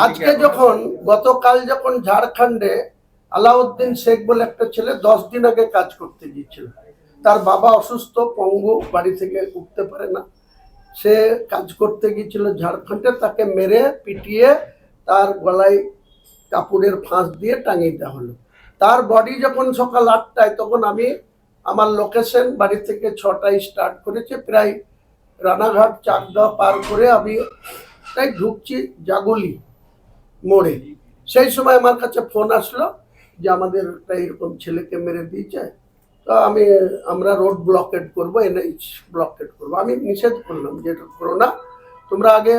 আজকে যখন গতকাল যখন ঝাড়খণ্ডে আলাউদ্দিন শেখ বলে একটা ছেলে 10 দিন আগে কাজ করতে গিয়েছিল, তার বাবা অসুস্থ, পঙ্গু, বাড়ি থেকে উঠতে পারে না। সে কাজ করতে গিয়েছিল ঝাড়খণ্ডে, তাকে মেরে পিটিয়ে তার গলায় কাপড়ের ফাঁস দিয়ে টাঙিয়ে দেওয়া হলো। তার বডি যখন সকাল 8টায়, তখন আমি আমার লোকেশন বাড়ি থেকে 6টায় স্টার্ট করেছে, প্রায় রানাঘাট চাকদা পার করে আমি তাই ঢুকছি জাগুলি মোড়ে। সেই সময় আমার কাছে ফোন আসলো যে আমাদের একটা এরকম ছেলেকে মেরে দিয়েছে, তো আমরা রোড ব্লকেট করবো, এনএইচ ব্লকেট করবো। আমি নিষেধ করলাম যে এটা করো না, তোমরা আগে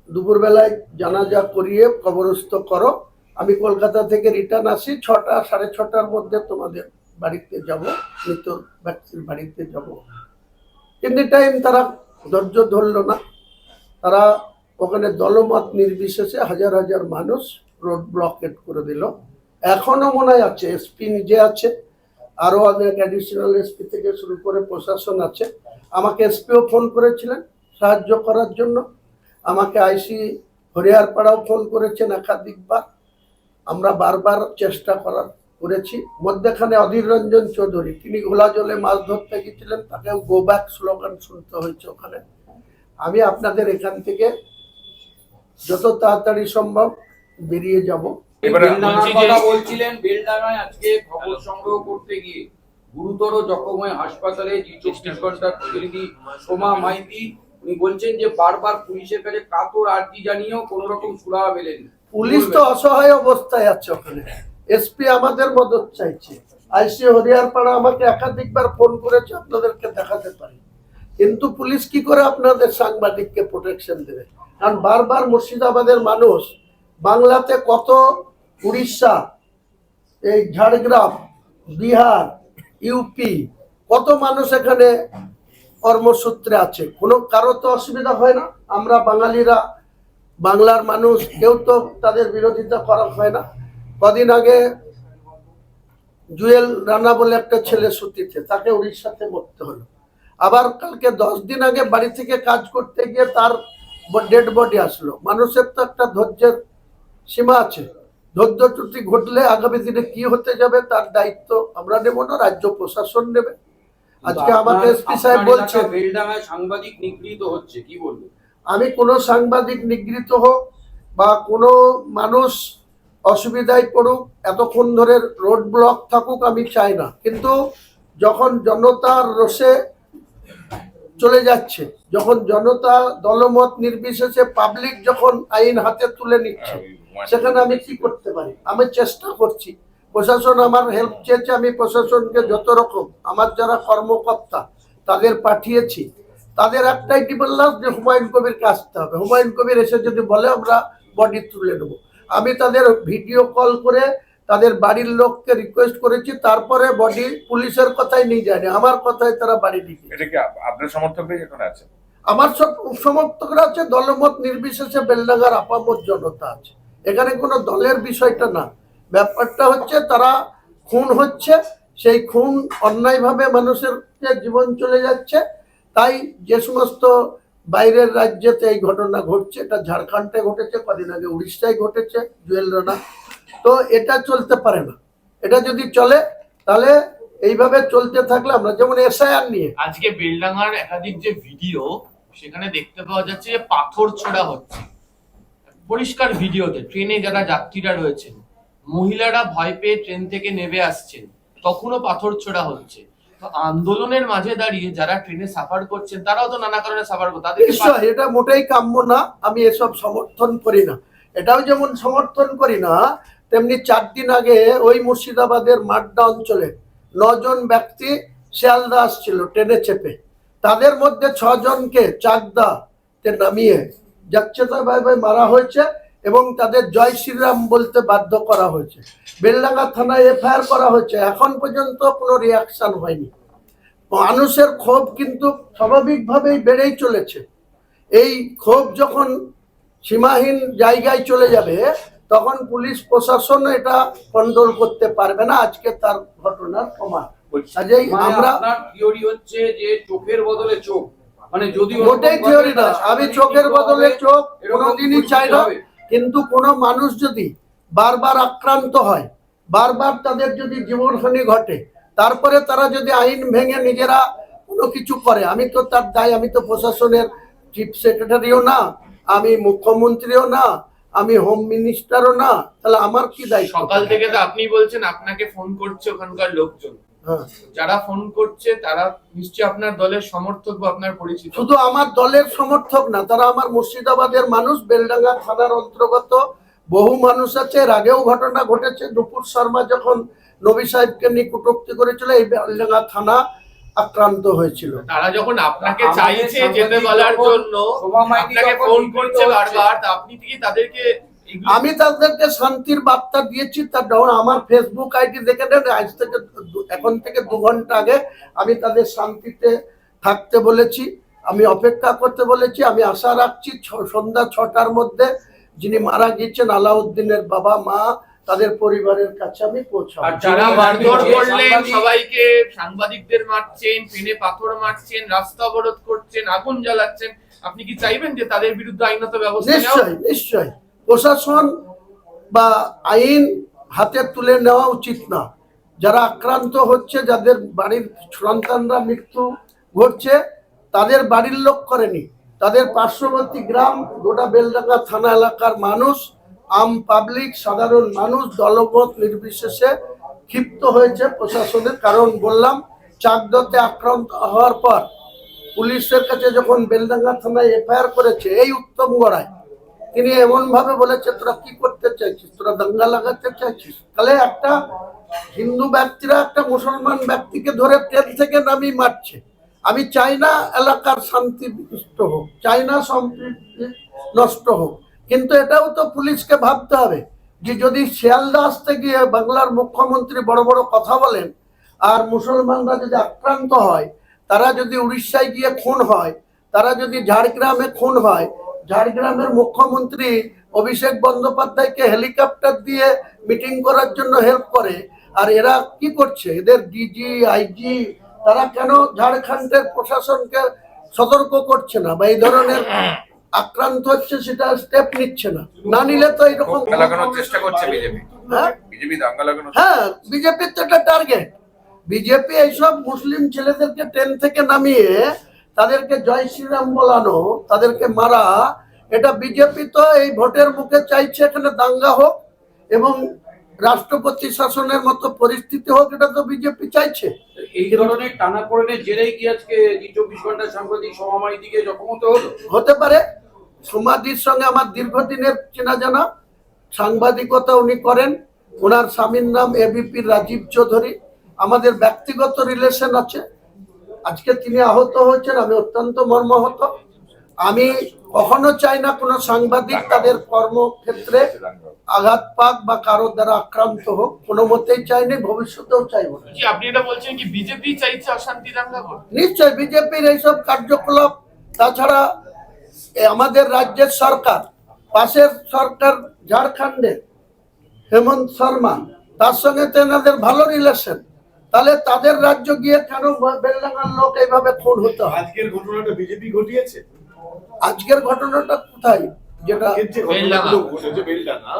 দুপুরবেলায় জানাজা করিয়ে কবরস্থ করো, আমি কলকাতা থেকে রিটার্ন আসি 6টা 6:30টার মধ্যে তোমাদের বাড়িতে যাব, মৃত ব্যক্তির বাড়িতে যাব। কিন্তু টাইম তারা ধৈর্য ধরলো না, তারা ওখানে দলমত নির্বিশেষে হাজার হাজার মানুষ রোড ব্লকেট করে দিল। এখনো মনে আছে এসপি নিজে আছে, আরো অনেক অ্যাডিশনাল এসপি থেকে শুরু করে প্রশাসন আছে। আমাকে এসপিও ফোন করেছিলেন সাহায্য করার জন্য, আমাকে আইসি হরিয়ারপাড়াও ফোন করেছেন একাধিকবার। আমরা বারবার চেষ্টা করেছি। মধ্যেখানে অধীর রঞ্জন চৌধুরী, তিনি ঘোলা জলে মাছ ধরতে গেছিলেন, তাকে গো ব্যাক স্লোগান শুনতে হয়েছে ওখানে। আমি আপনাদের এখান থেকে যত তাড়াতাড়ি সম্ভব বেরিয়ে যাব। বলছিলেন বেলডাঙায় আজকে খবর সংগ্রহ করতে গিয়ে গুরুতর জখম হয়ে হাসপাতালে জি24 প্রতিনিধি সোমা মাইতি, উনি বলছেন যে বারবার পুলিশের কাছে কাতর আর্জি জানিয়েও কোন রকম সুরাহা মেলেনি। পুলিশ তো অসহায় অবস্থায় আছে ওখানে, এসপি আমাদের মদত চাইছে, আইসি হরিয়ারপাড়া আমাকে একাধিকবার ফোন করেছে, আপনাদেরকে দেখাতে পারি। কিন্তু পুলিশ কি করে আপনাদের সাংবাদিককে প্রোটেকশন দেবে? কারণ বারবার মুর্শিদাবাদের মানুষ, বাংলাতে কত, উড়িষ্যা, এই ঝাড়গ্রাম, বিহার, ইউপি, কত মানুষ এখানে কর্মসূত্রে আছে, কোনো কারো তো অসুবিধা হয় না। আমরা বাঙালিরা, বাংলার মানুষ, কেউ তো তাদের বিরোধিতা করা হয় না। কদিন আগে জুয়েল রানা বলে একটা ছেলে সুতিতে, তাকে উড়িষ্যাতে মরতে হলো। আবার কালকে 10 দিন আগে বাড়ি থেকে কাজ করতে গিয়ে তার ডেড বডি আসলো। মানুষের তো একটা ধৈর্যের সীমা আছে, ধৈর্য ত্রুটি ঘটলে আগামী দিনে কি হতে যাবে তার দায়িত্ব আমরা নেব না, রাজ্য প্রশাসন নেবে। আজকে আমাকে এসপি সাহেব বলছে বেলডাঙায় সাংবাদিক নিগৃহীত হচ্ছে, কি বলবো? আমি কোনো সাংবাদিক নিগৃহীত হোক বা কোনো মানুষ অসুবিধায় পড়ুক, এতক্ষণ ধরে রোড ব্লক থাকুক, আমি চাই না। কিন্তু যখন জনতার রোষে চলে যাচ্ছে, যখন জনতা দলমত নির্বিশেষে পাবলিক যখন আইন হাতে তুলে নিচ্ছে, সেখানে আমি কি করতে পারি? আমি চেষ্টা করছি, প্রশাসন আমার হেল্প চেয়েছে, আমি প্রশাসনকে যত রকম আমার যারা কর্মকর্তা তাদের পাঠিয়েছি। তাদের একটাই বললাম যে হুমায়ুন কবিরকে আসতে হবে, হুমায়ুন কবির এসে যদি বলে আমরা বডি তুলে নেবো। আমি তাদের ভিডিও কল করে তাদের বাড়ির লোককে রিকোয়েস্ট করেছি, তারপরে বডি পুলিশের কথাই নিয়ে যায়নি, আমার কথাই তারা বাড়ি নিয়ে। এটা কি আপনার সমর্থকরাই এখানে আছে? আমার সব সমর্থকরা আছে, দলমত নির্বিশেষে বেলডাঙ্গার আপামর জনতা আছে। এখানে কোনো দলের বিষয়টা না, ব্যাপারটা হচ্ছে তারা খুন হচ্ছে, সেই খুন অন্যায়ভাবে মানুষের জীবন চলে যাচ্ছে। তাই যে সমস্ত বাইরের রাজ্যেতে এই ঘটনা ঘটছে, এটা ঝাড়খণ্ডে ঘটেছে, কদিন আগে উড়িষ্যায় ঘটেছে জুয়েল রানা, তো এটা চলতে পারে না। এটা যদি চলে তাহলে এইভাবে চলতে থাকলে আমরা, যেমন এসআইআর নিয়ে আজকে বেলডাঙ্গার একাধিক যে ভিডিও, সেখানে দেখতে পাওয়া যাচ্ছে যে পাথর ছোড়া হচ্ছে পরিষ্কার ভিডিওতে। ট্রেনে যারা যাত্রীরা রয়েছেন, মহিলারা ভয় পেয়ে ট্রেন থেকে নেমে আসছেন, তখনও পাথর ছোড়া হচ্ছে। তো আন্দোলনের মাঝে দাঁড়িয়ে যারা ট্রেনে সাফার করছেন, তারাও তো নানা কারণে সাফার করছে, এটা মোটেই কাম্য না। আমি এসব সমর্থন করি না। এটাও যেমন সমর্থন করি না, তেমনি 4 দিন আগে ওই মুর্শিদাবাদের মাড্ডা অঞ্চলে 9 জন ব্যক্তি শিয়ালদা আসছিল ট্রেনে চেপে, তাদের মধ্যে 6 জনকে চাকদাতে নামিয়ে যাচ্ছেতাইভাবে মারা হয়েছে এবং তাদের জয় শ্রীরাম বলতে বাধ্য করা হয়েছে। বেলডাঙ্গা থানায় এফআইআর করা হয়েছে, এখন পর্যন্ত কোনো রিয়াকশন হয়নি। মানুষের ক্ষোভ কিন্তু স্বাভাবিকভাবেই বেড়েই চলেছে। এই ক্ষোভ যখন সীমাহীন জায়গায় চলে যাবে, তখন পুলিশ প্রশাসন এটা কন্ট্রোল করতে পারবে না। আজকে তার ঘটনার প্রমাণ। আমরা থিওরি হচ্ছে যে চোখের বদলে চোখ, মানে যদি মোটেই থিওরি না, আমি চোখের বদলে চোখ কোনোদিনই চাই না। কিন্তু কোনো মানুষ যদি বারবার আক্রান্ত হয়, বারবার তাদের যদি জীবনহানি ঘটে, তারপরে তারা যদি আইন ভেঙে নিজেরা কোনো কিছু করে, আমি তো তার দায়, আমি তো প্রশাসনের চিফ সেক্রেটারিও না, আমি মুখ্যমন্ত্রীও না, আমি হোম মিনিস্টারও না, তাহলে আমার কি দায়িত্ব? সকাল থেকে তো আপনি বলছেন আপনাকে ফোন করছে ওখানকার লোকজন, হ্যাঁ, যারা ফোন করছে তারা নিশ্চয়ই আপনার দলের সমর্থক বা আপনার পরিচিত। শুধু আমার দলের সমর্থক না, তারা আমার মুর্শিদাবাদের মানুষ, বেলডাঙ্গা থানার অন্তর্গত বহু মানুষ আছে। এর আগেও ঘটনা ঘটেছে, নুপুর শর্মা যখন নবী সাহেবকে নিয়ে কটূক্তি করেছিল, এই বেলডাঙ্গা থানা আক্রান্ত হয়েছিল। তারা যখন আপনাকে আমাদের চাইছে সাংবাদিক যেতে বলার যখন জন্য শোভা মাইতি আপনাকে যখন ফোন বিবৃত করছে হচ্ছে, বারবার, তা আপনি কি তাদেরকে আমি তাদেরকে শান্তির বার্তা দিয়েছি। তার আমার ফেসবুক আইডি দেখে নেন, আজ থেকে এখন থেকে 2 ঘন্টা আগে আমি তাদের শান্তিতে থাকতে বলেছি, আমি অপেক্ষা করতে বলেছি। আমি আশা রাখছি সন্ধ্যা 6টার মধ্যে যিনি মারা গিয়েছেন আলাউদ্দিনের বাবা মা, তাদের পরিবারের কাছে আমি পৌঁছাবো। আর যারা মারধর করলেন সাংবাদিক- সবাইকে, সাংবাদিকদের মারছেন, ট্রেনে পাথর মারছেন, রাস্তা অবরোধ করছেন, আগুন জ্বালাচ্ছেন, আপনি কি চাইবেন যে তাদের বিরুদ্ধে আইনত ব্যবস্থা নেওয়া? নিশ্চয়ই নিশ্চয়ই প্রশাসন বা আইন হাতে তুলে নেওয়া উচিত না। যারা আক্রান্ত হচ্ছে, যাদের বাড়ির সন্তানরা মৃত্যু ঘটছে, তাদের বাড়ির লোক করেনি, তাদের পার্শ্ববর্তী গ্রাম, গোটা বেলডাঙ্গা থানা এলাকার মানুষ, আম পাবলিক, সাধারণ মানুষ দলমত নির্বিশেষে ক্ষিপ্ত হয়েছে প্রশাসনের। কারণ বললাম, চাকদাতে আক্রান্ত হওয়ার পর পুলিশের কাছে যখন বেলডাঙ্গা থানায় এফআইআর করেছে এই উত্তম গড়ায়, তিনি এমন ভাবে বলেছে, তোরা কি করতে চাইছিস, তোরা দাঙ্গা লাগাতে চাইছিস? তাহলে একটা হিন্দু ব্যক্তিরা একটা মুসলমান ব্যক্তিকে ধরে ট্রেন থেকে নামিয়ে মারছে। আমি চাই না এলাকার শান্তি বিনষ্ট হোক, চাই না সম্প্রীতি নষ্ট হোক, কিন্তু এটাও তো পুলিশকে ভাবতে হবে যে যদি শিয়ালদা আসতে গিয়ে বাংলার মুখ্যমন্ত্রী বড় বড় কথা বলেন, আর মুসলমানরা যদি আক্রান্ত হয়, তারা যদি উড়িষ্যায় গিয়ে খুন হয়, তারা যদি ঝাড়গ্রামে খুন হয়, ঝাড়গ্রামের মুখ্যমন্ত্রী অভিষেক বন্দ্যোপাধ্যায়কে হেলিকপ্টার দিয়ে মিটিং করার জন্য হেল্প করে, আর এরা কি করছে, এদের ডিজি আইজি, তারা কেন ঝাড়খণ্ডের প্রশাসনকে সতর্ক করছে না, বা এই ধরনের আক্রান্ত হচ্ছে সেটা স্টেপ নিচ্ছে না? না নিলে তো এরকম দাঙ্গা লাগানোর চেষ্টা করছে বিজেপি। হ্যাঁ বিজেপি দাঙ্গা লাগানোর হ্যাঁ, বিজেপির তো একটা টার্গেট। বিজেপি এইসব মুসলিম ছেলেদেরকে ট্রেন থেকে নামিয়ে তাদেরকে জয় শ্রীরাম বলানো, তাদেরকে মারা, এটা বিজেপি তো এই ভোটের মুখে চাইছে এখানে দাঙ্গা হোক এবং রাষ্ট্রপতি শাসনের মতো পরিস্থিতি হোক, এটা তো বিজেপি চাইছে। এই ধরনের টানাপোড়েনের জেরেই কি আজকে 24 ঘন্টা সাংবাদিক শোভা মাইতিকে জখম হতে হলো? হতে পারে। সমাধির সঙ্গে আমার দীর্ঘদিনের চেনা জানা, সাংবাদিকতা উনি করেন, ওনার স্বামীর নাম এবিপি রাজীব চৌধুরী, আমাদের ব্যক্তিগত রিলেশন আছে। আজকে তিনি আহত হয়েছেন, আমি অত্যন্ত মর্মাহত। আমি কখনো চাই না কোনো সাংবাদিক তাদের কর্মক্ষেত্রে আঘাত পাক বা কারো দ্বারা আক্রান্ত হোক, কোনো মতেই চাইনি, ভবিষ্যতেও চাইব না। জি, আপনি এটা বলছেন কি বিজেপি চাইছে অশান্তি দাঙ্গা করতে? নিশ্চয় বিজেপির এইসব কার্যকলাপ, তাছাড়া আমাদের রাজ্যের সরকার, পাশের সরকার ঝাড়খণ্ডের হেমন্ত শর্মা, তার সঙ্গে তো এনাদের ভালো রিলেশন, তাহলে তাদের রাজ্য গিয়ে কেন বেলডাঙ্গার লোক এইভাবে খুন হতে হয়? আজকের ঘটনাটা বিজেপি ঘটিয়েছে। আজকের ঘটনাটা কোথায়, যেটা আজকের যে ঘটনাগুলো ঘটেছে বেলডাঙ্গা,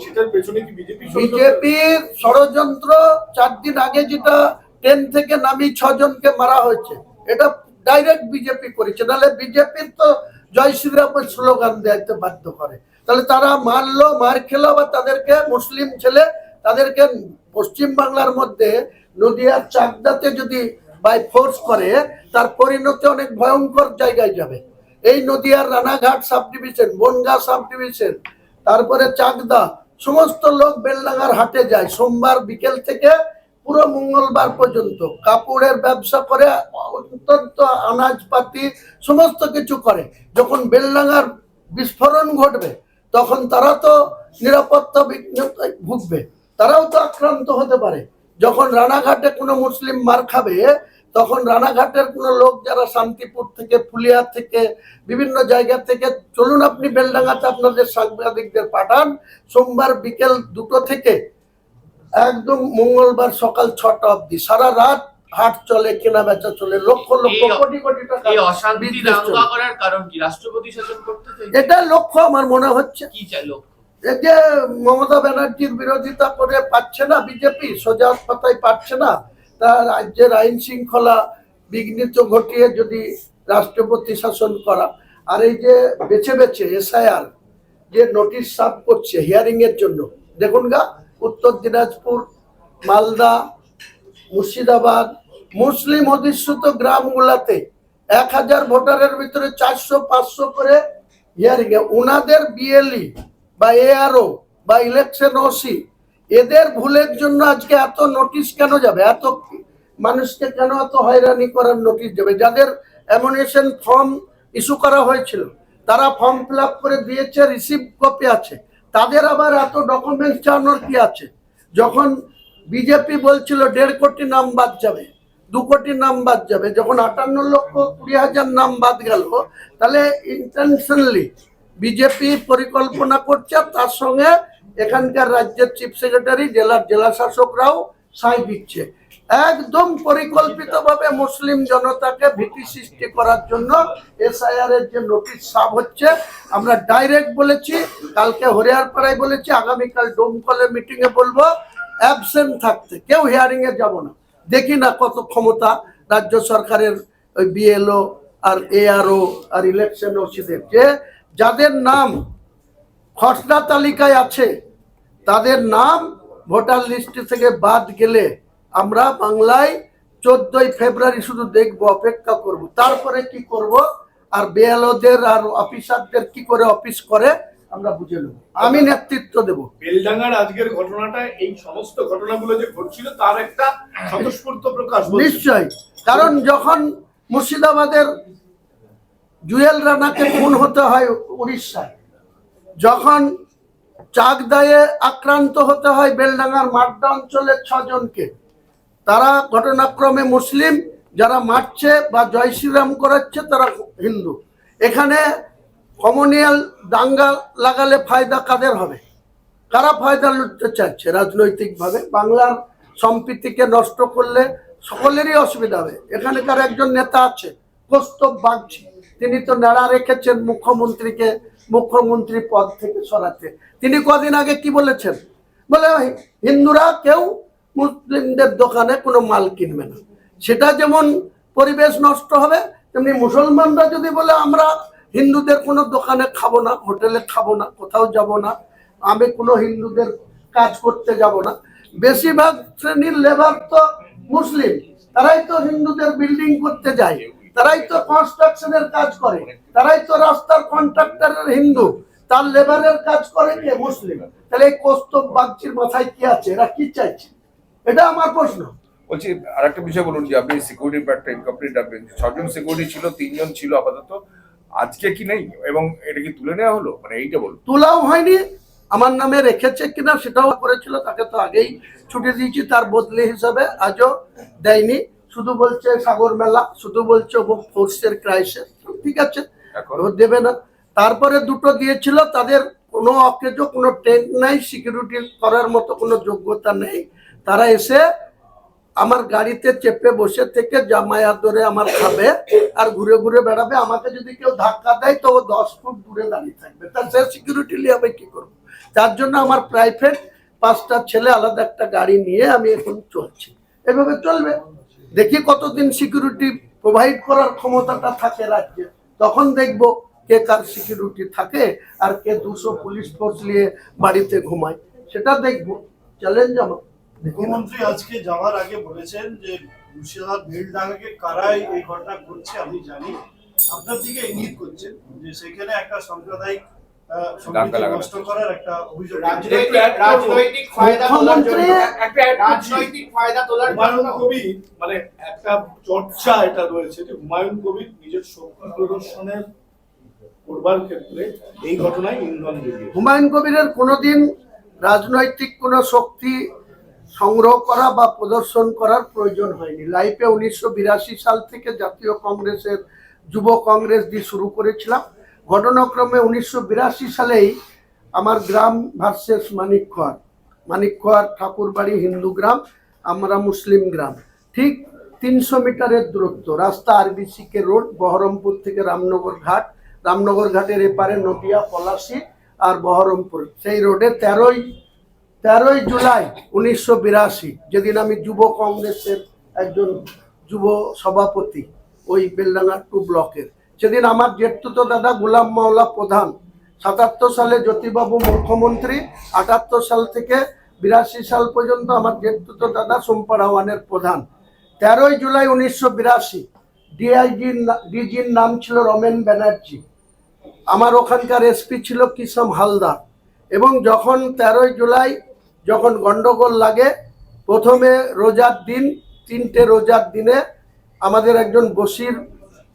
সেটার পেছনে কি বিজেপি বিজেপির ষড়যন্ত্র? 4 দিন আগে যেটা ট্রেন থেকে নামি 6 জনকে মারা হয়েছে, এটা ডাইরেক্ট বিজেপি করেছে। নাহলে বিজেপির তো জয় শ্রীরামের স্লোগান দেওয়াতে বাধ্য করে, তাহলে তারা মারলো, মার খেলো, বা তাদেরকে মুসলিম ছেলে তাদেরকে পশ্চিম বাংলার মধ্যে নদিয়ার চাকদাতে যদি বাই ফোর্স করে, তার পরিণতি অনেক ভয়ঙ্কর জায়গায় যাবে। এই নদিয়ার Ranaghat subdivision, Bangaon subdivision, তারপরে চাকদা, সমস্ত লোক বেলডাঙ্গার হাটে যায় সোমবার বিকেল থেকে পুরো মঙ্গলবার পর্যন্ত, কাপড়ের ব্যবসা করে, অত্যন্ত আনাজপাতি সমস্ত কিছু করে। যখন বেলডাঙ্গার বিস্ফোরণ ঘটবে, তখন তারা তো নিরাপত্তা বিঘ্নতায় ভুগবে, তারাও তো আক্রান্ত হতে পারে। যখন রানাঘাটে কোনো মুসলিম মার খাবে, তখন রানাঘাটের কোনো লোক যারা শান্তিপুর থেকে, ফুলিয়া থেকে, বিভিন্ন জায়গা থেকে, চলুন আপনি বেলডাঙ্গাতে আপনাদের সাংবাদিকদের পাঠান, সোমবার বিকেল 2টো থেকে একদম মঙ্গলবার সকাল 6টা অবধি সারা রাত হাট চলে, কেনা বেচা চলে, লক্ষ লক্ষ কোটি কোটি টাকা এই অশান্তি business দাঙ্গা চলে। করার কারণ কি? রাষ্ট্রপতি শাসন করতে চাই, এটা লক্ষ্য আমার মনে হচ্ছে। কি চাই লক্ষ্য? এই যে মমতা ব্যানার্জির বিরোধিতা করে পাচ্ছে না বিজেপি, সোজা কথায় পাচ্ছে না, তা রাজ্যের আইন শৃঙ্খলা বিঘ্নিত ঘটিয়ে যদি রাষ্ট্রপতি শাসন করা, আর এই যে বেছে বেছে এসআইআর যে নোটিশ সার্ভ করছে হিয়ারিং এর জন্য, দেখুন গা উত্তর দিনাজপুর, মালদা, মুর্শিদাবাদ মুসলিম অধিষ্ঠিত গ্রামগুলাতে 1000 ভোটারের ভিতরে 400-500 করে হিয়ারিং এ ওনাদের বিএলই বা এআরও বা ইলেকশন ওসি এদের ভুলের জন্য আজকে এত নোটিশ কেন যাবে, এত মানুষকে কেন এত হয়রানি করার নোটিশ যাবে? যাদের অ্যামোনেশন ফর্ম ইস্যু করা হয়েছিল তারা ফর্ম ফিল আপ করে দিয়েছে, রিসিভ কপি আছে, তাদের আবার এত ডকুমেন্টস চাওয়ানোর কি আছে? যখন বিজেপি বলছিল 1.5 কোটি নাম বাদ যাবে, 2 কোটি নাম বাদ যাবে, যখন 58,20,000 নাম বাদ গেল, তাহলে ইন্টেনশনালি বিজেপি পরিকল্পনা করছে, তার সঙ্গে এখানকার রাজ্যের চিফ সেক্রেটারি, জেলা শাসকরাও সাই দিচ্ছে, একদম পরিকল্পিতভাবে মুসলিম জনতাকে ভীতি সৃষ্টি করার জন্য এসআইআর এর যে নোটিশ সার্ভ হচ্ছে। আমরা ডাইরেক্ট বলেছি, কালকে হরিয়ারপাড়ায় বলেছি, আগামীকাল ডোমকলে মিটিং এ বলবো, অ্যাবসেন্ট থাকতে, কেউ হিয়ারিং এ যাব না। দেখি না কত ক্ষমতা রাজ্য সরকারের ওই বিএলও আর এআরও আর ইলেকশন ওসিদের, যে যাদের নাম খসড়া তালিকায় আছে তাদের নাম ভোটার লিস্ট থেকে বাদ গেলে আমরা বাংলায় 14ই ফেব্রুয়ারি শুধু দেখবো, অপেক্ষা করব, তারপরে কি করব, আর বিএলওদের আর অফিসারদের কি করে অফিস করে আমরা বুঝে নেব, আমি নেতৃত্ব দেব। বেলডাঙ্গার আজকের ঘটনাটা, এই সমস্ত ঘটনাগুলো যে ঘটছিল তার একটা স্বতঃস্ফূর্ত প্রকাশ। নিশ্চয়ই, কারণ যখন মুর্শিদাবাদের জুয়েল রানাকে খুন হতে হয় উড়িষ্যায়, যখন চাকদায়ে আক্রান্ত হতে হয় বেলডাঙ্গার মাড্ডা অঞ্চলের 6 জনকে, তারা ঘটনাক্রমে মুসলিম, যারা মারছে বা জয় শ্রীরাম করাচ্ছে তারা হিন্দু। এখানে কমিউনাল দাঙ্গা লাগালে ফায়দা কাদের হবে? কারা ফায়দা লুটতে চাইছে রাজনৈতিকভাবে? বাংলার সম্প্রীতিকে নষ্ট করলে সকলেরই অসুবিধা হবে। এখানকার একজন নেতা আছে কৌস্তব বাগচি, তিনি তো নাড়া রেখেছেন মুখ্যমন্ত্রীকে মুখ্যমন্ত্রী পদ থেকে সরাতে। তিনি কদিন আগে কি বলেছেন? বলে হিন্দুরা কেউ মুসলিমদের দোকানে কোনো মাল কিনবে না। সেটা যেমন পরিবেশ নষ্ট হবে, তেমনি মুসলমানরা যদি বলে আমরা হিন্দুদের কোনো দোকানে খাবো না, হোটেলে খাবো না, কোথাও যাব না, আমি কোনো হিন্দুদের কাজ করতে যাব না। বেশিরভাগ শ্রেণীর লেবার তো মুসলিম, তারাই তো হিন্দুদের বিল্ডিং করতে যায়, তারাই তো কনস্ট্রাকশনের কাজ করে, তারাই তো রাস্তার কন্ট্রাক্টরের হিন্দু, তার লেবারের কাজ করে কে? মুসলিম। তাহলে এই কৌস্তব বাগচির মাথায় কি আছে? এরা কি চাইছে? এটা আমার প্রশ্ন। বলছি আরেকটা বিষয় বলুন, যে আপনি সিকিউরিটি প্যাকটা ইনকমপ্লিট রাখবেন, 6 জন সিকিউরিটি ছিল, 3 জন ছিল আপাতত, আজকে কি নেই? এবং এটা কি তুলে নেওয়া হলো? মানে এইটা বলুন। তোলাও হয়নি, আমার নামে রেখেছে কিনা সেটাও করেছিল, তাকে তো আগেই ছুটি দিয়েছি, তার বদলি হিসাবে আজও দেয়নি, শুধু বলছে সাগর মেলা, শুধু বলছে ফোর্সের ক্রাইসিস। ঠিক আছে, দেবে না। তারপরে 2টো দিয়েছিল, তাদের কোনো অকেজ, কোনো ট্রেন নাই, সিকিউরিটি করার মতো কোনো যোগ্যতা নেই, তারা এসে আমার গাড়িতে চেপে বসে থেকে জামায়া ধরে আমার খাবে আর ঘুরে ঘুরে বেড়াবে। আমাকে যদি কেউ ধাক্কা দেয় তো 10 ফুট দূরে দাঁড়িয়ে থাকবে, তার সে সিকিউরিটি নিয়ে আমি কি করবো? তার জন্য আমার প্রাইভেট 5টা ছেলে আলাদা একটা গাড়ি নিয়ে আমি এখন চলছি, এভাবে চলবে। দেখি কতদিন সিকিউরিটি প্রোভাইড করার ক্ষমতাটা থাকে রাজ্যে, তখন দেখবো কে কার সিকিউরিটি থাকে আর কে 200 পুলিশ ফোর্স নিয়ে বাড়িতে ঘুমায়, সেটা দেখবো। চ্যালেঞ্জ আমার। মুখ্যমন্ত্রী আজকে যাওয়ার আগে বলেছেন যে মুর্শিদাবাদ বেলডাঙ্গাকে কারাই এই ঘটনা করছে আমি জানি, আপনার দিকে ইঙ্গিত করছেন যে সেখানে একটা সাম্প্রদায়িক সম্প্রীতি নষ্ট করার একটা অভিযোগ। রাজনৈতিক ফায়দা তোলার জন্য, রাজনৈতিক ফায়দা তোলার জন্য হুমায়ুন কবির মানে একটা চর্চা এটা রয়েছে যে হুমায়ুন কবির নিজের শক্তি প্রদর্শনের করবার ক্ষেত্রে এই ঘটনায় ইন্ধন দিয়েছে। হুমায়ুন কবিরের কোনোদিন রাজনৈতিক কোনো শক্তি সংগ্রহ করা বা প্রদর্শন করার প্রয়োজন হয়নি। লাইফে 1982 সাল থেকে জাতীয় কংগ্রেসের যুব কংগ্রেস দিয়ে শুরু করেছিলাম। ঘটনাক্রমে 1982 সালেই আমার গ্রাম ভার্সেস মানিকখোয়ার ঠাকুরবাড়ি হিন্দু গ্রাম, আমরা মুসলিম গ্রাম, ঠিক 300 মিটারের দূরত্ব, রাস্তা আরবিসিকে রোড, বহরমপুর থেকে রামনগর ঘাট, রামনগর ঘাটের এপারে নদিয়া পলাশী, আর বহরমপুর। সেই রোডে 13ই জুলাই 1982, যেদিন আমি যুব কংগ্রেসের একজন যুব সভাপতি ওই বেলডাঙ্গা 2 ব্লকের, সেদিন আমার জেঠতুতো দাদা গোলাম মাওলা প্রধান, 77 সালে জ্যোতিবাবু মুখ্যমন্ত্রী, 78 সাল থেকে 82 সাল পর্যন্ত আমার জেঠতুতো দাদা সোমপাড়াওয়ানের প্রধান। 13ই জুলাই 1982 ডিজির নাম ছিল রমেন ব্যানার্জি, আমার ওখানকার এসপি ছিল কিসম হালদার। এবং যখন 13ই জুলাই যখন গন্ডগোল লাগে, প্রথমে রোজার দিন, 3টে রোজার দিনে আমাদের একজন বসির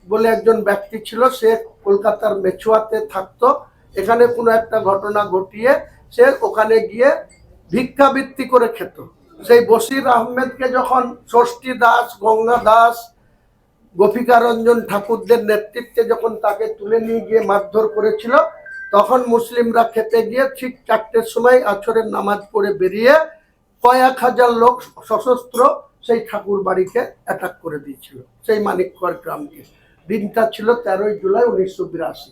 বলে একজন ব্যক্তি ছিল, সে কলকাতার মেচুয়াতে থাকতো, এখানে কোনো একটা ঘটনা ঘটিয়ে সে ওখানে গিয়ে ভিক্ষাবৃত্তি করে খেত। সেই বসির আহমেদকে যখন ষষ্ঠী দাস, গঙ্গা দাস, গোপিকা রঞ্জন ঠাকুরদের নেতৃত্বে যখন তাকে তুলে নিয়ে গিয়ে মারধর করেছিল, তখন মুসলিমরা খেতে গিয়ে ঠিক 4টের সময় আসরের নামাজ পড়ে বেরিয়ে কয়েক হাজার লোক সশস্ত্র সেই ঠাকুর বাড়িকে অ্যাটাক করে দিয়েছিল, সেই মানিককর গ্রামকে। দিনটা ছিল 13ই জুলাই 1982।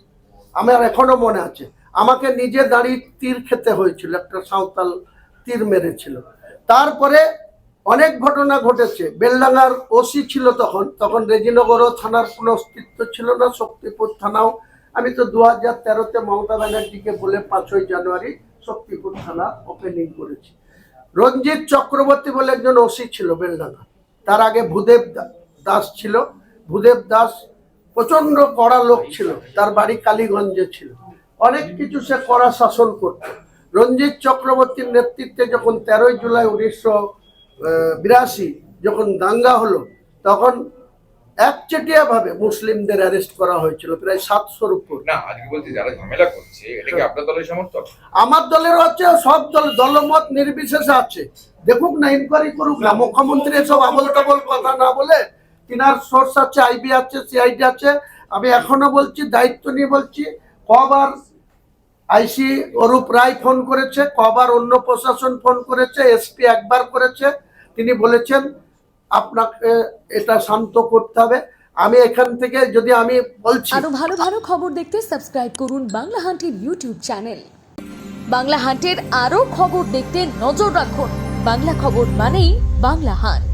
আমার এখনো মনে আছে, আমাকে নিজে দাঁড়িয়ে তীর খেতে হয়েছিল, একটা সাঁওতাল তীর মেরেছিল। তারপরে অনেক ঘটনা ঘটেছে। বেলডাঙ্গার ওসি ছিল তখন রেজিনগরও থানার কোনো অস্তিত্ব ছিল না, শক্তিপুর থানাও। আমি তো 2013-তে মমতা ব্যানার্জিকে বলে 5ই জানুয়ারি শক্তিপুর থানা ওপেনিং করেছি। রঞ্জিত চক্রবর্তী বলে একজন ওসি ছিল বেলডাঙ্গা, তার আগে ভূদেব দাস ছিল। ভূদেব দাস প্রচন্ড কড়া লোক ছিল, তার বাড়ি কালীগঞ্জে ছিল, অনেক কিছু সে কড়া শাসন করত। রঞ্জিত চক্রবর্তীর নেতৃত্বে যখন 13ই জুলাই 1982 যখন দাঙ্গা হলো, তখন একচেটিয়া ভাবে মুসলিমদের অ্যারেস্ট করা হয়েছিল, প্রায় 700-র উপর। না, আজকে বলছি যারা ঝামেলা করছে এটা কি আপনার দলের সমর্থক? আমার দলের হচ্ছে, সব দলমত নির্বিশেষে আছে, দেখুক না, ইনকোয়ারি করুক না। মুখ্যমন্ত্রী এসব আবল তাবল কথা না বলে, তিনার সোর্স আছে, আইবি আছে, সিআইডি আছে। আমি এখনো বলছি, দায়িত্ব নিয়ে বলছি, কবার আইসি অরূপ রায় ফোন করেছে, কবার অন্য প্রশাসন ফোন করেছে, এসপি একবার করেছে, তিনি বলেছেন আপনাকে এটা শান্ত করতে হবে। আমি এখান থেকে যদি আমি বলছি, আরো ভালো ভালো খবর দেখতে সাবস্ক্রাইব করুন বাংলা হান্টের ইউটিউব চ্যানেল। বাংলা হান্টের আরো খবর দেখতে নজর রাখুন। বাংলা খবর মানেই বাংলা হান্ট।